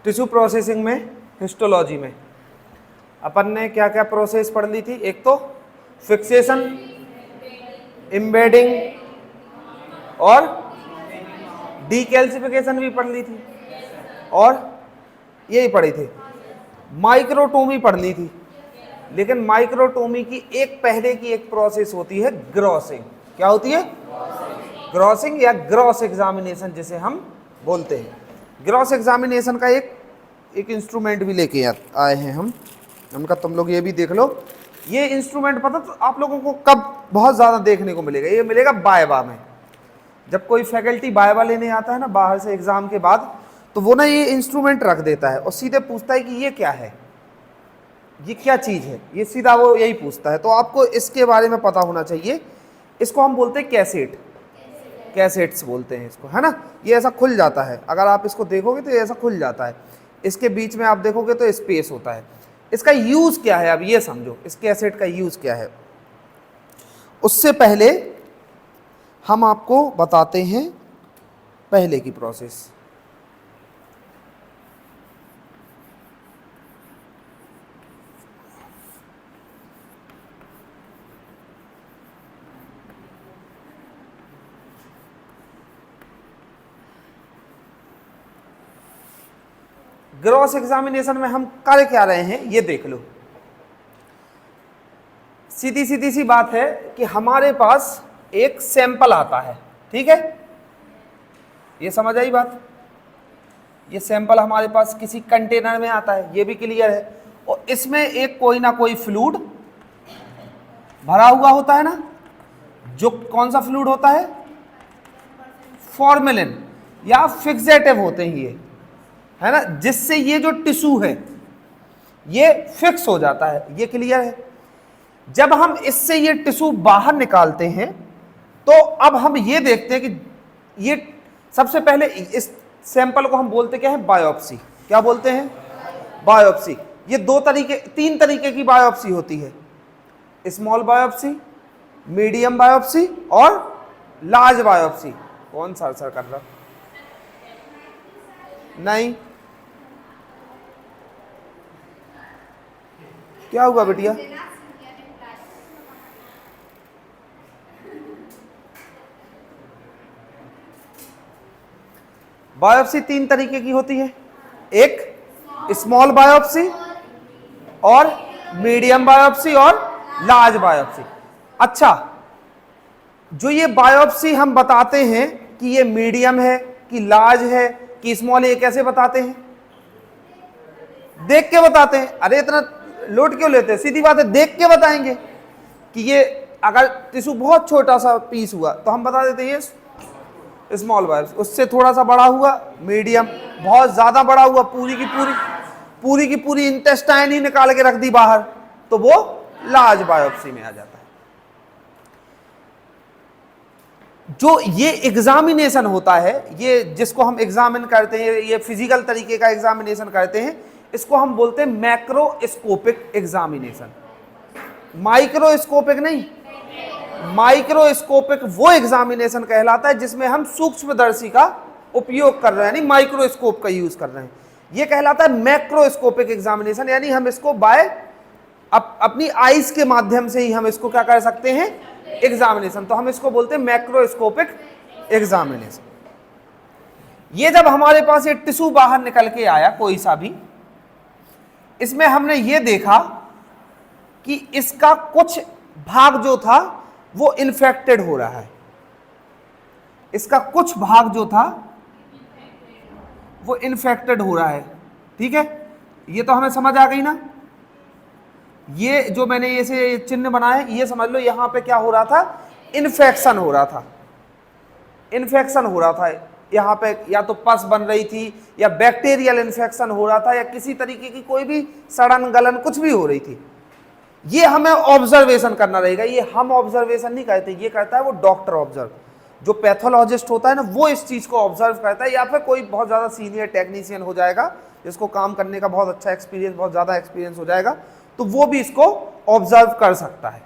Tissue processing में, histology में अपन ने क्या क्या प्रोसेस पढ़ ली थी? एक तो फिक्सेशन, एम्बेडिंग और डीकैल्सिफिकेशन भी पढ़ ली थी, और यही पढ़ी थी, माइक्रोटोमी पढ़ ली थी। लेकिन माइक्रोटोमी की एक पहले की एक प्रोसेस होती है ग्रॉसिंग। क्या होती है? ग्रॉसिंग या ग्रॉस एग्जामिनेशन जिसे हम बोलते हैं। ग्रॉस एग्जामिनेशन का एक इंस्ट्रूमेंट भी लेके आए हैं हम, उनका तुम लोग ये भी देख लो। ये इंस्ट्रूमेंट पता तो आप लोगों को कब बहुत ज़्यादा देखने को मिलेगा? ये मिलेगा वाइवा में। जब कोई फैकल्टी वाइवा लेने आता है ना बाहर से एग्जाम के बाद, तो वो ना ये इंस्ट्रूमेंट रख देता है और सीधे पूछता है कि ये क्या है, ये क्या चीज़ है, ये सीधा वो यही पूछता है। तो आपको इसके बारे में पता होना चाहिए। इसको हम बोलते हैं कैसेट, कैसेट्स बोलते हैं इसको, है ना। ये ऐसा खुल जाता है, अगर आप इसको देखोगे तो ये ऐसा खुल जाता है। इसके बीच में आप देखोगे तो स्पेस होता है। इसका यूज़ क्या है, अब ये समझो इस कैसेट का यूज़ क्या है। उससे पहले हम आपको बताते हैं पहले की प्रोसेस। ग्रॉस एग्जामिनेशन में हम कर क्या रहे हैं ये देख लो। सीधी सीधी सी बात है कि हमारे पास एक सैंपल आता है, ठीक है, ये समझ आई बात। ये सैंपल हमारे पास किसी कंटेनर में आता है, ये भी क्लियर है, और इसमें एक कोई ना कोई फ्लूइड भरा हुआ होता है ना। जो कौन सा फ्लूइड होता है? फॉर्मेलिन या फिक्सेटिव होते हैं ये, है ना, जिससे ये जो टिश्यू है ये फिक्स हो जाता है। ये क्लियर है। जब हम इससे ये टिश्यू बाहर निकालते हैं तो अब हम ये देखते हैं कि ये सबसे पहले इस सैंपल को हम बोलते क्या है? बायोप्सी। क्या बोलते हैं? बायोप्सी। ये तीन तरीके की बायोप्सी होती है, स्मॉल बायोप्सी, मीडियम बायोप्सी और लार्ज बायोप्सी। कौन सर कर रहा? नहीं, क्या हुआ बेटिया? बायोप्सी तीन तरीके की होती है, एक स्मॉल बायोप्सी और मीडियम बायोप्सी और लार्ज बायोप्सी। अच्छा, जो ये बायोप्सी हम बताते हैं कि ये मीडियम है कि लार्ज है कि स्मॉल, ये कैसे बताते हैं? देख के बताते हैं। अरे इतना लोड क्यों लेते हैं? सीधी बात है, देख के बताएंगे कि ये अगर टिश्यू बहुत छोटा सा पीस हुआ तो हम बता देते हैं ये स्मॉल बायोप्सी, उससे थोड़ा सा बड़ा हुआ मीडियम, बहुत ज्यादा बड़ा हुआ पूरी की पूरी इंटेस्टाइन ही निकाल के रख दी बाहर तो वो लार्ज बायोप्सी में आ जाता है। जो ये एग्जामिनेशन होता है, ये जिसको हम एग्जामिन करते हैं, ये फिजिकल तरीके का एग्जामिनेशन करते हैं, इसको हम बोलते हैं मैक्रोस्कोपिक एग्जामिनेशन। माइक्रोस्कोपिक नहीं, माइक्रोस्कोपिक वो एग्जामिनेशन कहलाता है जिसमें हम सूक्ष्मदर्शी का उपयोग कर रहे हैं, यानी माइक्रोस्कोप का यूज कर रहे हैं। ये कहलाता है मैक्रोस्कोपिक एग्जामिनेशन, यानी हम इसको अपनी आईज के माध्यम से ही हम इसको क्या कर सकते हैं? एग्जामिनेशन। तो हम इसको बोलते हैं मैक्रोस्कोपिक एग्जामिनेशन। ये जब हमारे पास ये टिश्यू बाहर निकल के आया कोई सा भी, इसमें हमने ये देखा कि इसका कुछ भाग जो था वो इन्फेक्टेड हो रहा है, इसका कुछ भाग जो था वो इन्फेक्टेड हो रहा है, ठीक है। ये तो हमें समझ आ गई ना। ये जो मैंने ये से चिन्ह बनाए, ये समझ लो यहां पे क्या हो रहा था? इन्फेक्शन हो रहा था, इन्फेक्शन हो रहा था यहाँ पे, या तो पस बन रही थी या बैक्टीरियल इन्फेक्शन हो रहा था या किसी तरीके की कोई भी सड़न गलन कुछ भी हो रही थी। ये हमें ऑब्जर्वेशन करना रहेगा। ये हम ऑब्जर्वेशन नहीं करते, ये करता है वो डॉक्टर ऑब्जर्व, जो पैथोलॉजिस्ट होता है ना, वो इस चीज को ऑब्जर्व करता है, या फिर कोई बहुत ज्यादा सीनियर टेक्नीशियन हो जाएगा जिसको काम करने का बहुत अच्छा एक्सपीरियंस, बहुत ज्यादा एक्सपीरियंस हो जाएगा, तो वो भी इसको ऑब्जर्व कर सकता है।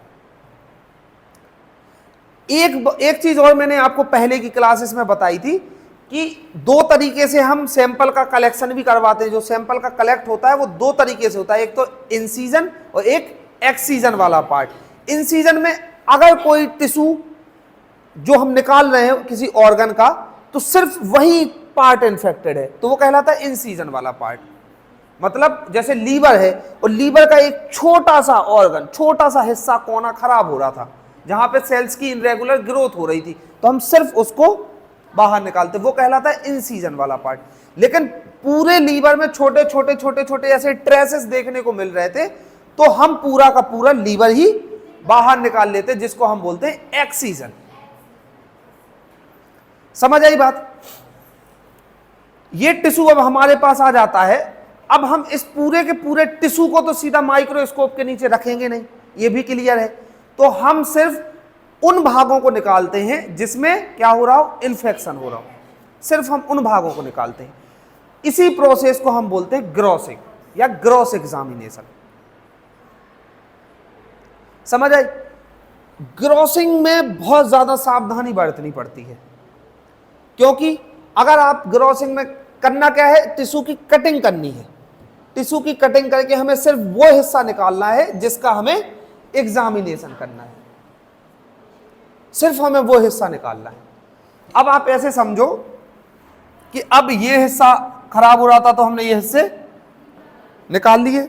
एक चीज और मैंने आपको पहले की क्लासेस में बताई थी कि दो तरीके से हम सैंपल का कलेक्शन भी करवाते हैं। जो सैंपल का कलेक्ट होता है वो दो तरीके से होता है, एक तो इंसीजन और एक एक्सीजन वाला पार्ट। इंसीजन में अगर कोई टिश्यू जो हम निकाल रहे हैं किसी ऑर्गन का, तो सिर्फ वही पार्ट इन्फेक्टेड है, तो वो कहलाता है इंसीजन वाला पार्ट। मतलब जैसे लीवर है, और लीवर का एक छोटा सा ऑर्गन, छोटा सा हिस्सा कोना खराब हो रहा था, जहां पे सेल्स की इनरेगुलर ग्रोथ हो रही थी, तो हम सिर्फ उसको बाहर निकालते, वो कहलाता है इंसीजन वाला पार्ट। लेकिन पूरे लीवर में छोटे छोटे छोटे छोटे ऐसे ट्रेसेस देखने को मिल रहे थे, तो हम पूरा का पूरा लीवर ही बाहर निकाल लेते, जिसको हम बोलते हैं एक्सीजन। समझ आई बात? ये टिश्यू अब हमारे पास आ जाता है। अब हम इस पूरे के पूरे टिश्यू को तो सीधा माइक्रोस्कोप के नीचे रखेंगे नहीं, ये भी क्लियर है। तो हम सिर्फ उन भागों को निकालते हैं जिसमें क्या हो रहा हो, इन्फेक्शन हो रहा हो, सिर्फ हम उन भागों को निकालते हैं। इसी प्रोसेस को हम बोलते हैं ग्रॉसिंग या ग्रॉस एग्जामिनेशन। समझ आई? ग्रॉसिंग में बहुत ज्यादा सावधानी बरतनी पड़ती है, क्योंकि अगर आप ग्रॉसिंग में करना क्या है, टिश्यू की कटिंग करनी है। टिश्यू की कटिंग करके हमें सिर्फ वो हिस्सा निकालना है जिसका हमें एग्जामिनेशन करना है, सिर्फ हमें वो हिस्सा निकालना है। अब आप ऐसे समझो कि अब ये हिस्सा खराब हो रहा था, तो हमने ये हिस्से निकाल लिए।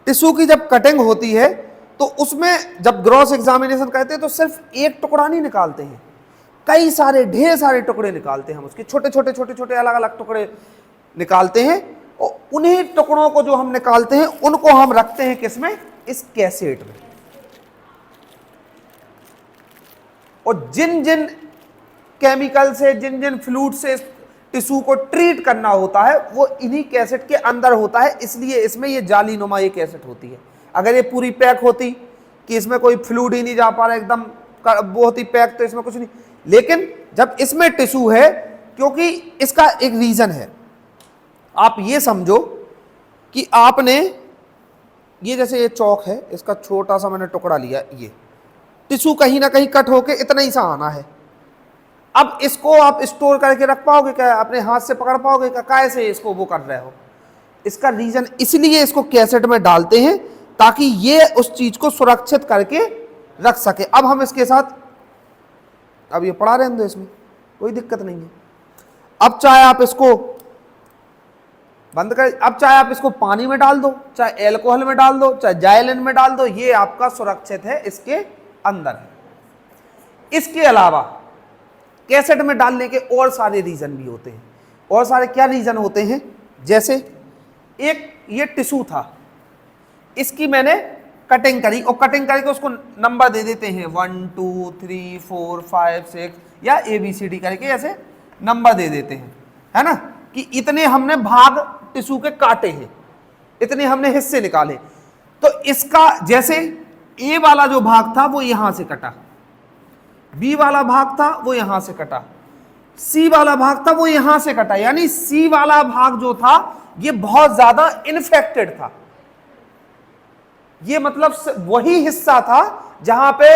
टिश्यू की जब कटिंग होती है तो उसमें जब ग्रॉस एग्जामिनेशन करते हैं तो सिर्फ एक टुकड़ा नहीं निकालते हैं, कई सारे ढेर सारे टुकड़े निकालते हैं हम उसके, छोटे छोटे छोटे छोटे अलग अलग टुकड़े निकालते हैं। और उन्हीं टुकड़ों को जो हम निकालते हैं उनको हम रखते हैं किसमें, इस कैसेट में। और जिन जिन केमिकल से, जिन जिन फ्लूइड से टिश्यू को ट्रीट करना होता है वो इन्हीं कैसेट के अंदर होता है, इसलिए इसमें ये जालीनुमा ये कैसेट होती है। अगर ये पूरी पैक होती कि इसमें कोई फ्लूइड ही नहीं जा पा रहा, एकदम बहुत ही पैक, तो इसमें कुछ नहीं। लेकिन जब इसमें टिश्यू है, क्योंकि इसका एक रीजन है, आप ये समझो कि आपने ये जैसे ये चौक है, इसका छोटा सा मैंने टुकड़ा लिया, ये टिश्यू कहीं ना कहीं कट होके इतना ही सा आना है। अब इसको आप स्टोर करके रख पाओगे क्या, अपने हाथ से पकड़ पाओगे क्या, कैसे इसको वो कर रहे हो? इसका रीजन इसलिए इसको कैसेट में डालते हैं ताकि ये उस चीज को सुरक्षित करके रख सके। अब हम इसके साथ, अब ये पड़ा रहने दो, इसमें कोई दिक्कत नहीं है। अब चाहे आप इसको बंद कर, अब चाहे आप इसको पानी में डाल दो, चाहे एल्कोहल में डाल दो, चाहे जाइलिन में डाल दो, ये आपका सुरक्षित है, इसके अंदर है। इसके अलावा कैसेट में डालने के और सारे रीजन भी होते हैं। और सारे क्या रीजन होते हैं? जैसे एक ये टिश्यू था, इसकी मैंने कटिंग करी और कटिंग करके उसको नंबर दे देते हैं 1 2 3 4 5 6 या ABCD करके ऐसे नंबर दे देते हैं, है ना, कि इतने हमने भाग टिश्यू के काटे हैं, इतने हमने हिस्से निकाले। तो इसका जैसे A वाला जो भाग था वो यहां से कटा, B वाला भाग था वो यहां से कटा, C वाला भाग था वो यहां से कटा, यानी C वाला भाग जो था ये बहुत ज्यादा इन्फेक्टेड था। ये मतलब वही हिस्सा था जहां पे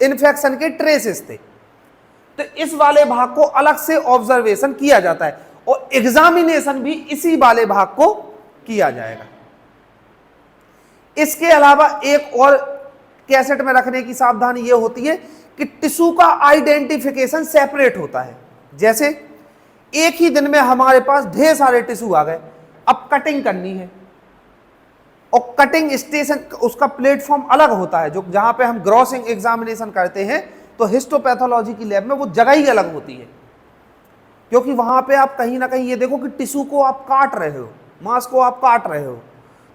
इन्फेक्शन के ट्रेसेस थे। तो इस वाले भाग को अलग से ऑब्जर्वेशन किया जाता है और एग्जामिनेशन भी इसी वाले भाग को किया जाएगा। इसके अलावा एक और कैसेट में रखने की सावधानी यह होती है कि टिश्यू का आइडेंटिफिकेशन सेपरेट होता है। जैसे एक ही दिन में हमारे पास ढेर सारे टिश्यू आ गए, अब कटिंग करनी है और कटिंग स्टेशन उसका प्लेटफॉर्म अलग होता है, जो जहां पे हम ग्रॉसिंग एग्जामिनेशन करते हैं तो हिस्टोपैथोलॉजी की लैब में वो जगह ही अलग होती है, क्योंकि वहां पे आप कहीं ना कहीं ये देखो कि टिश्यू को आप काट रहे हो, मांस को आप काट रहे हो,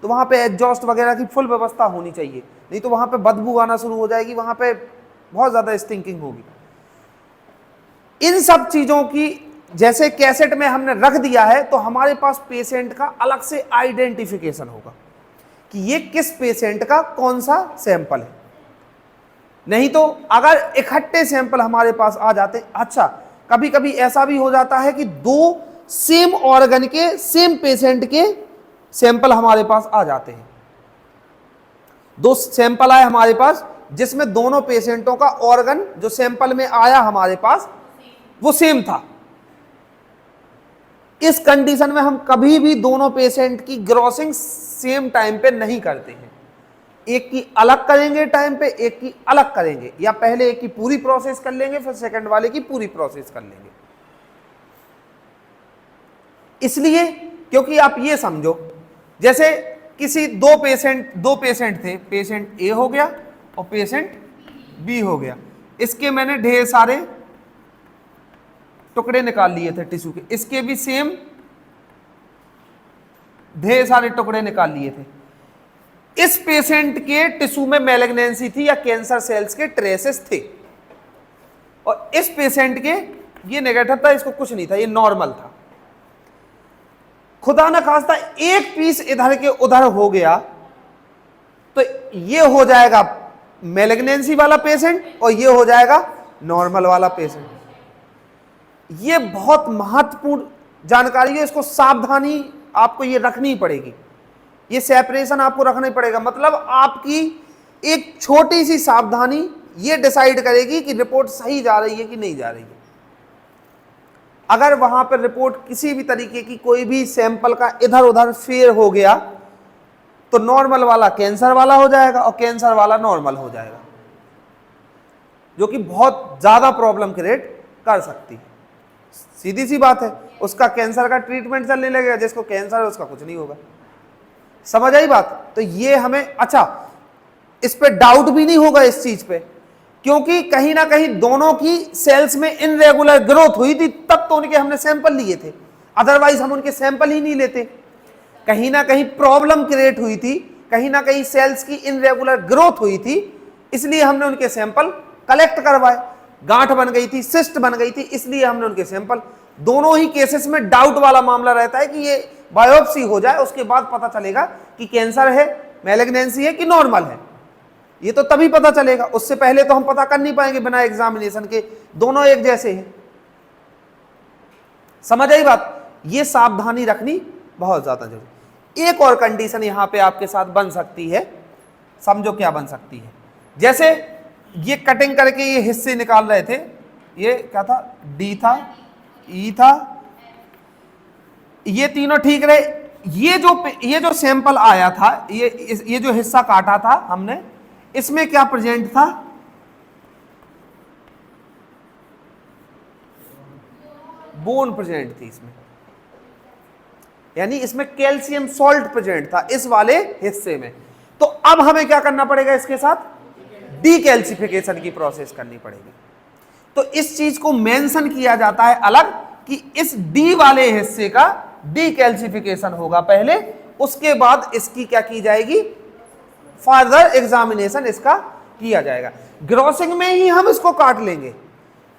तो वहां पे एग्जॉस्ट वगैरह की फुल व्यवस्था होनी चाहिए, नहीं तो वहां पे बदबू आना शुरू हो जाएगी, वहां पे बहुत ज्यादा स्टिंकिंग होगी। इन सब चीजों की जैसे कैसेट में हमने रख दिया है तो हमारे पास पेशेंट का अलग से आइडेंटिफिकेशन होगा कि ये किस पेशेंट का कौन सा सैंपल है। नहीं तो अगर इकट्ठे सैंपल हमारे पास आ जाते, अच्छा कभी कभी ऐसा भी हो जाता है कि दो सेम ऑर्गन के सेम पेशेंट के सैंपल हमारे पास आ जाते हैं, दो सैंपल आए हमारे पास जिसमें दोनों पेशेंटों का ऑर्गन जो सैंपल में आया हमारे पास वो सेम था। इस कंडीशन में हम कभी भी दोनों पेशेंट की ग्रॉसिंग सेम टाइम पे नहीं करते हैं, एक की अलग करेंगे टाइम पे, एक की अलग करेंगे, या पहले एक की पूरी प्रोसेस कर लेंगे फिर सेकंड वाले की पूरी प्रोसेस कर लेंगे। इसलिए क्योंकि आप ये समझो, जैसे किसी दो पेशेंट थे, पेशेंट ए हो गया और पेशेंट बी हो गया। इसके मैंने ढेर सारे टुकड़े निकाल लिए थे टिश्यू के, इसके भी सेम ढेर सारे टुकड़े निकाल लिए थे। इस पेशेंट के टिश्यू में मैलिग्नेंसी थी या कैंसर सेल्स के ट्रेसेस थे, और इस पेशेंट के ये नेगेटिव था, इसको कुछ नहीं था, ये नॉर्मल था। खुदा न खास्ता एक पीस इधर के उधर हो गया तो ये हो जाएगा मैलिग्नेंसी वाला पेशेंट और ये हो जाएगा नॉर्मल वाला पेशेंट। ये बहुत महत्वपूर्ण जानकारी है, इसको सावधानी आपको ये रखनी पड़ेगी, ये सेपरेशन आपको रखना ही पड़ेगा। मतलब आपकी एक छोटी सी सावधानी ये डिसाइड करेगी कि रिपोर्ट सही जा रही है कि नहीं जा रही है। अगर वहां पर रिपोर्ट किसी भी तरीके की कोई भी सैंपल का इधर उधर फेर हो गया तो नॉर्मल वाला कैंसर वाला हो जाएगा और कैंसर वाला नॉर्मल हो जाएगा, जो कि बहुत ज्यादा प्रॉब्लम क्रिएट कर सकती है। सीधी सी बात है, उसका कैंसर का ट्रीटमेंट चलने लगेगा, जिसको कैंसर है उसका कुछ नहीं होगा। समझ आई बात? तो ये हमें, अच्छा, इस पे डाउट भी नहीं होगा इस चीज पे, क्योंकि कहीं ना कहीं दोनों की सेल्स में इनरेगुलर ग्रोथ हुई थी, तब तो उनके हमने सैंपल लिए थे, अदरवाइज हम उनके सैंपल ही नहीं लेते। कहीं ना कहीं प्रॉब्लम क्रिएट हुई थी, कहीं ना कहीं सेल्स की इनरेगुलर ग्रोथ हुई थी, इसलिए हमने उनके सैंपल कलेक्ट करवाए। गांठ बन गई थी, सिस्ट बन गई थी, इसलिए हमने उनके सैंपल। दोनों ही केसेस में डाउट वाला मामला रहता है कि ये बायोप्सी हो जाए, उसके बाद पता चलेगा कि कैंसर है, मैलिग्नेंसी है कि नॉर्मल है। ये तो तभी पता चलेगा, उससे पहले तो हम पता कर नहीं पाएंगे बिना एग्जामिनेशन के, दोनों एक जैसे हैं। समझ आई बात? ये सावधानी रखनी बहुत ज्यादा जरूरी। एक और कंडीशन यहां पे आपके साथ बन सकती है, समझो क्या बन सकती है। जैसे ये कटिंग करके ये हिस्से निकाल रहे थे, ये क्या था, डी था, ई था, ये तीनों ठीक रहे। ये जो सैंपल आया था, ये जो हिस्सा काटा था हमने, इसमें क्या प्रेजेंट था, बोन प्रेजेंट थी इसमें, यानी इसमें कैल्शियम सॉल्ट प्रेजेंट था इस वाले हिस्से में। तो अब हमें क्या करना पड़ेगा, इसके साथ डीकैल्सिफिकेशन की प्रोसेस करनी पड़ेगी। तो इस चीज को मेंशन किया जाता है अलग कि इस डी वाले हिस्से का डीकैल्सिफिकेशन होगा पहले, उसके बाद इसकी क्या की जाएगी, फर्दर एग्जामिनेशन इसका किया जाएगा। ग्रॉसिंग में ही हम इसको काट लेंगे,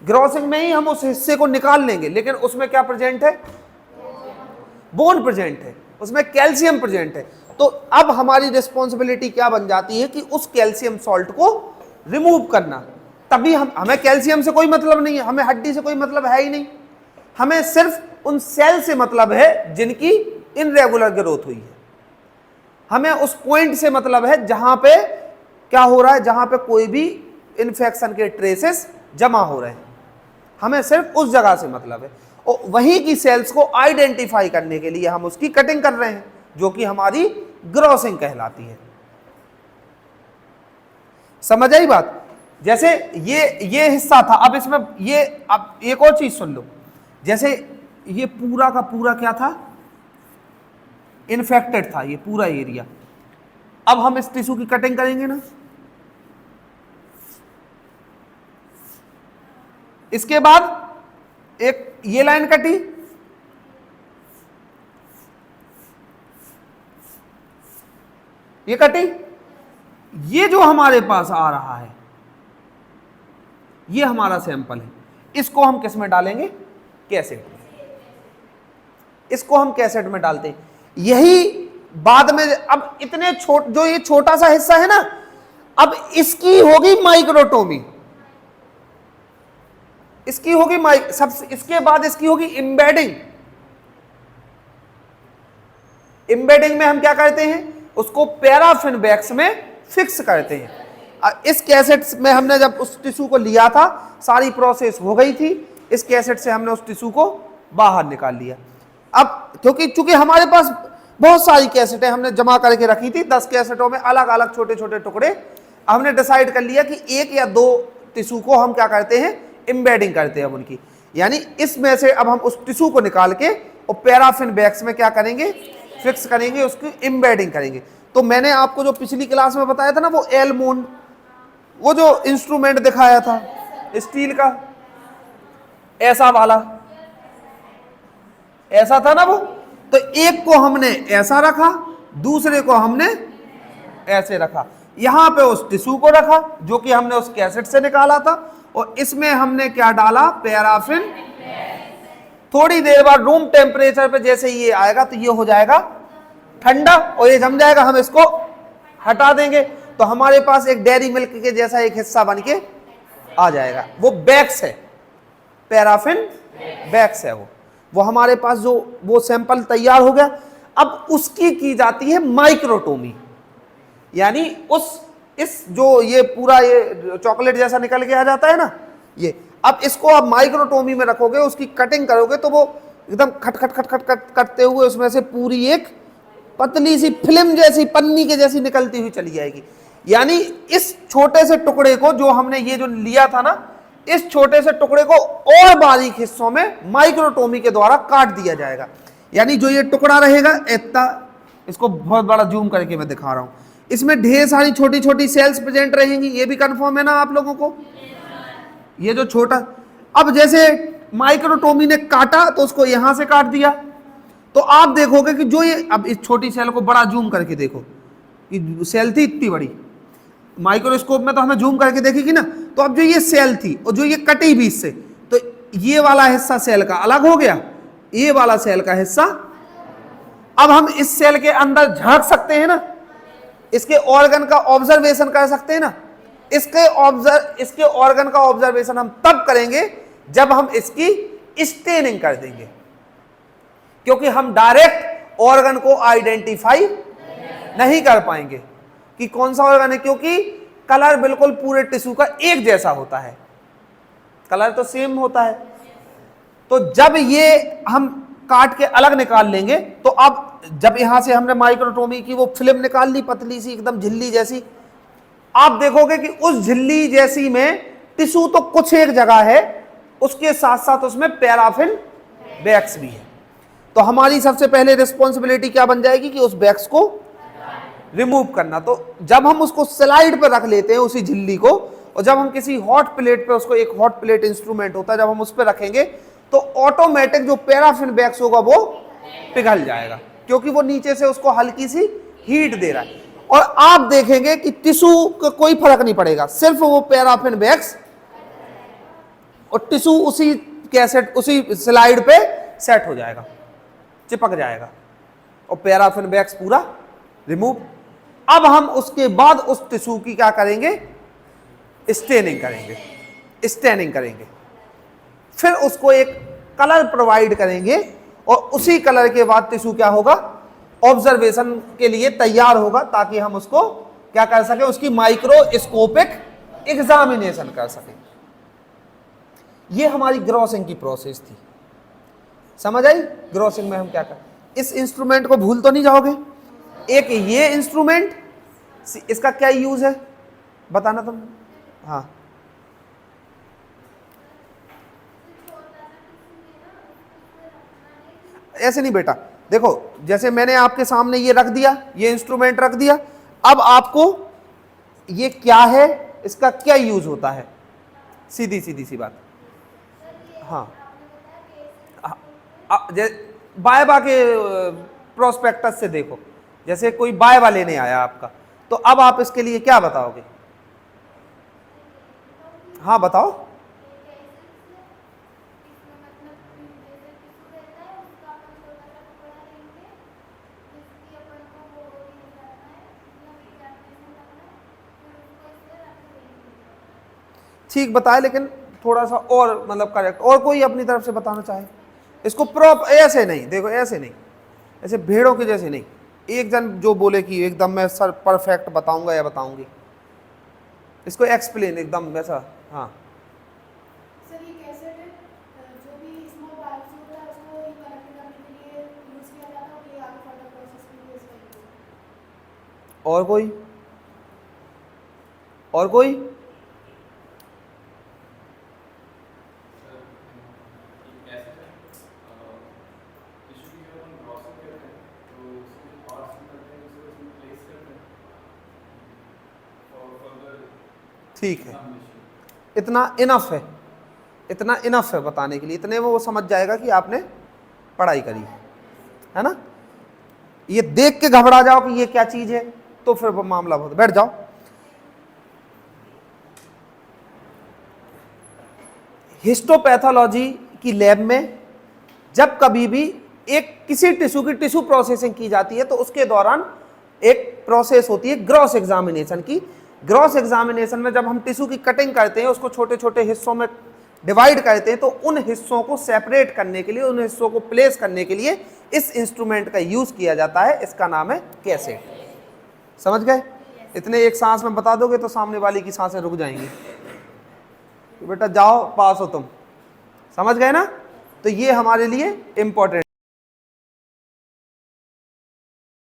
ग्रॉसिंग में ही हम उस हिस्से को निकाल लेंगे, लेकिन उसमें क्या प्रेजेंट है, बोन प्रेजेंट है, उसमें कैल्शियम प्रेजेंट है। तो अब हमारी रिस्पॉन्सिबिलिटी क्या बन जाती है कि उस कैल्शियम सॉल्ट को रिमूव करना। तभी हमें कैल्शियम से कोई मतलब नहीं है, हमें हड्डी से कोई मतलब है ही नहीं, हमें सिर्फ उन सेल से मतलब है जिनकी इनरेगुलर ग्रोथ हुई है। हमें उस पॉइंट से मतलब है जहां पे क्या हो रहा है, जहां पे कोई भी इन्फेक्शन के ट्रेसेस जमा हो रहे हैं, हमें सिर्फ उस जगह से मतलब है। और वहीं की सेल्स को आइडेंटिफाई करने के लिए हम उसकी कटिंग कर रहे हैं, जो कि हमारी ग्रॉसिंग कहलाती है। समझ आई बात? जैसे ये हिस्सा था, अब इसमें ये, अब एक और चीज सुन लो, जैसे ये पूरा का पूरा क्या था, इन्फेक्टेड था ये पूरा एरिया। अब हम इस टिश्यू की कटिंग करेंगे ना, इसके बाद एक ये लाइन कटी, ये कटी, ये जो हमारे पास आ रहा है ये हमारा सैंपल है, इसको हम किस में डालेंगे, कैसेट में। इसको हम कैसेट में डालते हैं, यही बाद में। अब इतने जो ये छोटा सा हिस्सा है ना, अब इसकी होगी माइक्रोटोमी, इसकी होगी सबसे, इसके बाद इसकी होगी एम्बेडिंग। एम्बेडिंग में हम क्या करते हैं, उसको पैराफिन बैग्स में फिक्स करते हैं। इस कैसेट में हमने जब उस टिश्यू को लिया था, सारी प्रोसेस हो गई थी, इस कैसेट से हमने उस टिश्यू को बाहर निकाल लिया। अब चूंकि हमारे पास बहुत सारी कैसेटें हमने जमा करके रखी थी, 10 कैसेटों में अलग अलग छोटे छोटे टुकड़े, हमने डिसाइड कर लिया कि 1 या 2 टिश्यू को हम क्या करते हैं, एम्बेडिंग करते हैं अब उनकी। यानी इसमें से अब हम उस टिश्यू को निकाल के और पैराफिन बैग्स में क्या करेंगे, फिक्स करेंगे, उसकी एम्बेडिंग करेंगे। तो मैंने आपको जो पिछली क्लास में बताया था ना, वो एलमोन, वो जो इंस्ट्रूमेंट दिखाया था स्टील का, ऐसा वाला, ऐसा था ना वो। तो एक को हमने ऐसा रखा, दूसरे को हमने ऐसे रखा, यहां पे उस टिश्यू को रखा जो कि हमने उस कैसेट से निकाला था, और इसमें हमने क्या डाला, पैराफिन। थोड़ी देर बाद रूम टेम्परेचर पे जैसे ये आएगा तो ये हो जाएगा ठंडा और ये जम जाएगा, हम इसको हटा देंगे तो हमारे पास एक डेयरी मिल्क के जैसा एक हिस्सा बन के आ जाएगा। वो बैग्स है, पैराफिन बैग्स है वो हमारे पास जो वो सैंपल तैयार हो गया। अब उसकी की जाती है माइक्रोटोमी, यानी इस जो ये पूरा ये चॉकलेट जैसा निकल के आ जाता है ना ये, अब इसको आप माइक्रोटोमी में रखोगे, उसकी कटिंग करोगे तो वो एकदम खट खट खट खट खट करते हुए उसमें से पूरी एक पतली सी फिल्म जैसी, पन्नी के जैसी निकलती हुई चली जाएगी। यानी इस छोटे से टुकड़े को जो हमने ये जो लिया था ना, इस छोटे से टुकड़े को और बारीक हिस्सों में माइक्रोटोमी के द्वारा काट दिया जाएगा। यानी जो ये टुकड़ा रहेगा इतना, इसको बहुत बड़ा जूम करके मैं दिखा रहा हूं, इसमें ढेर सारी छोटी छोटी सेल्स प्रेजेंट रहेंगी। ये भी कंफर्म है ना आप लोगों को, ये जो छोटा, अब जैसे माइक्रोटोमी ने काटा तो उसको यहां से काट दिया, तो आप देखोगे कि जो ये, अब इस छोटी सेल को बड़ा जूम करके देखो, कि सेल थी इतनी बड़ी, माइक्रोस्कोप में तो हमें जूम करके देखेगी ना, तो अब जो ये सेल थी और जो ये कटी बीच से, तो ये वाला हिस्सा सेल का अलग हो गया, ये वाला सेल का हिस्सा। अब हम इस सेल के अंदर झांक सकते हैं ना, इसके ऑर्गन का ऑब्जर्वेशन कर सकते हैं ना। इसके ऑर्गन का ऑब्जर्वेशन हम तब करेंगे जब हम इसकी स्टेनिंग कर देंगे, क्योंकि हम डायरेक्ट ऑर्गन को आइडेंटिफाई नहीं कर पाएंगे कि कौन सा ऑर्गन है, क्योंकि कलर बिल्कुल पूरे टिश्यू का एक जैसा होता है, कलर तो सेम होता है। तो जब ये हम काट के अलग निकाल लेंगे, तो अब जब यहां से हमने माइक्रोटोमी की वो फिल्म निकाल ली, पतली सी एकदम झिल्ली जैसी, आप देखोगे कि उस झिल्ली जैसी में टिश्यू तो कुछ एक जगह है, उसके साथ साथ उसमें पैराफिन बैग्स भी है। तो हमारी सबसे पहले रिस्पॉन्सिबिलिटी क्या बन जाएगी कि उस बैग्स को रिमूव करना। तो जब हम उसको स्लाइड पर रख लेते हैं उसी झिल्ली को, और जब हम किसी हॉट प्लेट पे, उसको एक हॉट प्लेट इंस्ट्रूमेंट होता है, जब हम उस पर रखेंगे तो ऑटोमेटिक जो पैराफिन बैग्स होगा वो पिघल जाएगा, क्योंकि वो नीचे से उसको हल्की सी हीट दे रहा है। और आप देखेंगे कि टिश्यू का कोई फर्क नहीं पड़ेगा, सिर्फ वो पैराफिन बैग्स और टिश्यू उसी कैसेट, उसी स्लाइड पे सेट हो जाएगा, चिपक जाएगा, और पैराफिन बैग्स पूरा रिमूव। अब हम उसके बाद उस टिश्यू की क्या करेंगे, स्टेनिंग करेंगे, फिर उसको एक कलर प्रोवाइड करेंगे, और उसी कलर के बाद टिश्यू क्या होगा, ऑब्जर्वेशन के लिए तैयार होगा, ताकि हम उसको क्या कर सके, उसकी माइक्रोस्कोपिक एग्जामिनेशन कर सके। ये हमारी ग्रॉसिंग की प्रोसेस थी, समझ आई। ग्रॉसिंग में हम क्या कर, इस इंस्ट्रूमेंट को भूल तो नहीं जाओगे। एक ये इंस्ट्रूमेंट, इसका क्या यूज है बताना तुम। हाँ, ऐसे नहीं बेटा, देखो जैसे मैंने आपके सामने ये रख दिया, ये इंस्ट्रूमेंट रख दिया, अब आपको ये क्या है, इसका क्या यूज होता है, सीधी सी बात। हाँ, बायबा के प्रोस्पेक्टस से देखो, जैसे कोई बायबा लेने आया आपका, तो अब आप इसके लिए क्या बताओगे। हाँ बताओ। ठीक बताए, लेकिन थोड़ा सा और मतलब करेक्ट, और कोई अपनी तरफ से बताना चाहे इसको। ऐसे नहीं, देखो ऐसे नहीं, ऐसे भेड़ों के जैसे नहीं, एक जन जो बोले कि एकदम मैं सर परफेक्ट बताऊंगा या बताऊंगी, इसको एक्सप्लेन एकदम वैसा। हाँ सर, ये कैसेट है और कोई? और कोई? ठीक है, इतना इनफ है, इतना इनफ है बताने के लिए, इतने में वो समझ जाएगा कि आपने पढ़ाई करी है ना। ये देख के घबरा जाओ कि ये क्या चीज है तो फिर वो मामला बहुत। बैठ जाओ। हिस्टोपैथोलॉजी की लैब में जब कभी भी एक किसी टिश्यू की टिश्यू प्रोसेसिंग की जाती है तो उसके दौरान एक प्रोसेस होती है ग्रॉस एग्जामिनेशन की। ग्रॉस एग्जामिनेशन में जब हम टिश्यू की कटिंग करते हैं, उसको छोटे छोटे हिस्सों में डिवाइड करते हैं, तो उन हिस्सों को सेपरेट करने के लिए, उन हिस्सों को प्लेस करने के लिए इस इंस्ट्रूमेंट का यूज किया जाता है। इसका नाम है कैसेट। समझ गए? इतने एक सांस में बता दोगे तो सामने वाली की सांसें रुक जाएंगी। तो बेटा जाओ, पास हो तुम। समझ गए ना? तो ये हमारे लिए इंपॉर्टेंट